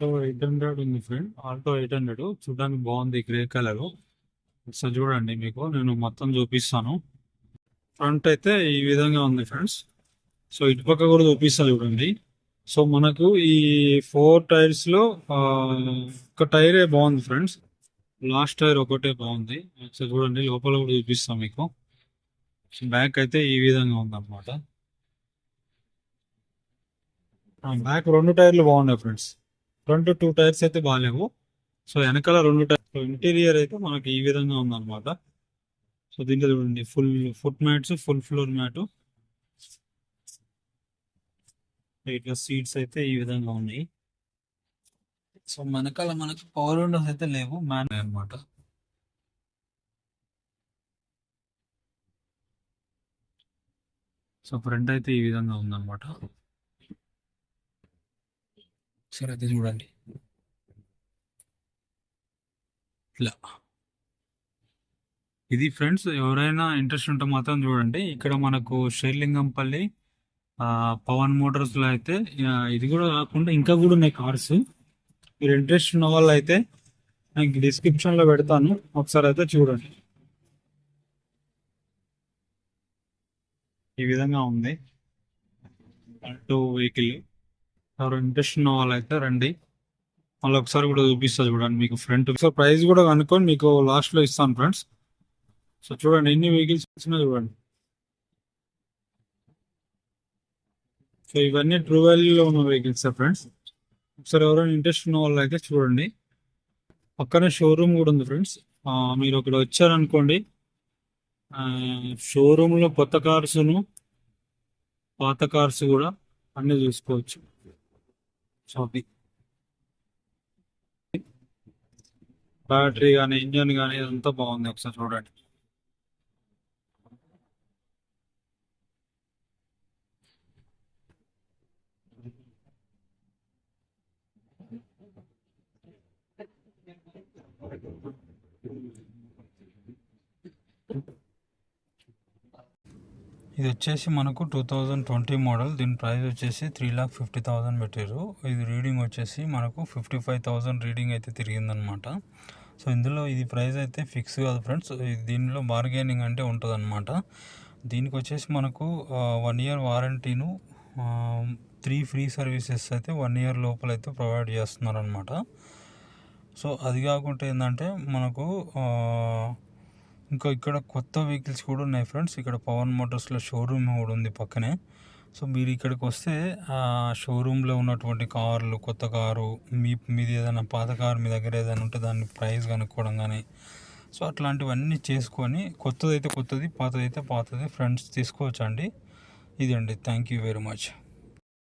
800 ఉంది friend. Alto 800 చూడడానికి బాగుంది, గ్రే కలర్. ఒకసారి చూడండి, మీకు నేను మొత్తం చూపిస్తాను. ఫ్రంట్ అయితే ఈ విధంగా ఉంది ఫ్రెండ్స్. సో ఇటుపక్క కూడా చూపిస్తాను చూడండి. సో మనకు ఈ 4 టైర్స్ లో ఒక టైరే బాగుంది ఫ్రెండ్స్. లాస్ట్ టైర్ ఒకటే బాగుంది. ఒకసారి చూడండి, లోపల కూడా చూపిస్తాం మీకు. బ్యాక్ అయితే ఈ విధంగా ఉంది అనమాట. బ్యాక్ 2 టైర్లు బాగున్నాయి ఫ్రెండ్స్. ఫ్రంట్ 2 టైర్స్ అయితే బాగాలేవు. సో వెనకాల 2 టైర్స్. ఇంటీరియర్ అయితే మనకి ఈ విధంగా ఉందన్నమాట. సో దీంట్లో చూడండి, full foot mats, full floor mat. ఇట్లా సీట్స్ అయితే ఈ విధంగా ఉన్నాయి. సో వెనకాల మనకి పవర్ విండోస్ అయితే లేవు, మ్యాన్ అనమాట. సో ఫ్రంట్ అయితే ఈ విధంగా ఉందన్నమాట. సరే అయితే చూడండి ఇట్లా. ఇది ఫ్రెండ్స్, ఎవరైనా ఇంట్రెస్ట్ ఉంటే మాత్రం చూడండి. ఇక్కడ మనకు షేర్లింగంపల్లి పవన్ మోటార్స్ లో అయితే ఇది కూడా కాకుండా ఇంకా కూడా ఉన్నాయి కార్స్. మీరు ఇంట్రెస్ట్ ఉన్న వాళ్ళు అయితే నాకు డిస్క్రిప్షన్ లో పెడతాను, ఒకసారి అయితే చూడండి. ఈ విధంగా ఉంది వెహికల్. ఎవరు ఇంట్రెస్ట్ ఉన్న వాళ్ళు అయితే రండి. మళ్ళీ ఒకసారి కూడా చూపిస్తా చూడండి మీకు ఫ్రంట్. సో ప్రైస్ కూడా కనుక్కొని మీకు లాస్ట్ లో ఇస్తాను ఫ్రెండ్స్. సో చూడండి ఎన్ని వెహికల్స్ వచ్చినా చూడండి. సో ఇవన్నీ ట్రూ వాల్యూలో ఉన్న వెహికల్స్ ఫ్రెండ్స్. ఒకసారి ఎవరైనా ఇంట్రెస్ట్ ఉన్న వాళ్ళు అయితే చూడండి. పక్కనే షోరూమ్ కూడా ఉంది ఫ్రెండ్స్. మీరు ఇక్కడ వచ్చారనుకోండి, షోరూంలో కొత్త కార్సును పాత కార్స్ కూడా అన్నీ చూసుకోవచ్చు. సో బ్యాటరీ కానీ ఇంజన్ కానీ ఇదంతా బాగుంది, ఒకసారి చూడండి. ఇది వచ్చేసి మనకు 2020 మోడల్. దీని ప్రైస్ వచ్చేసి 3,50,000 పెట్టారు. ఇది రీడింగ్ వచ్చేసి మనకు 55,000 రీడింగ్ అయితే తిరిగిందనమాట. సో ఇందులో ఇది ప్రైస్ అయితే ఫిక్స్ కాదు ఫ్రెండ్స్. దీనిలో బార్గెనింగ్ అంటే ఉంటుంది అనమాట. దీనికి వచ్చేసి మనకు 1 ఇయర్ వారంటీను, 3 ఫ్రీ సర్వీసెస్ అయితే 1 ఇయర్ లోపల అయితే ప్రొవైడ్ చేస్తున్నారు అనమాట. సో అది కాకుండా ఏంటంటే మనకు ఇంకా ఇక్కడ కొత్త వెహికల్స్ కూడా ఉన్నాయి ఫ్రెండ్స్. ఇక్కడ పవన్ మోటార్స్లో షోరూమ్ కూడా ఉంది పక్కనే. సో మీరు ఇక్కడికి వస్తే ఆ షోరూంలో ఉన్నటువంటి కార్లు, కొత్త కారు, మీది ఏదైనా పాత కారు మీ దగ్గర ఏదైనా ఉంటే దాన్ని ప్రైస్ కనుక్కోవడం కానీ, సో అట్లాంటివన్నీ చేసుకొని కొత్తదైతే కొత్తది, పాతదైతే పాతది ఫ్రెండ్స్ తీసుకోవచ్చండి. ఇదండి. Thank you very much.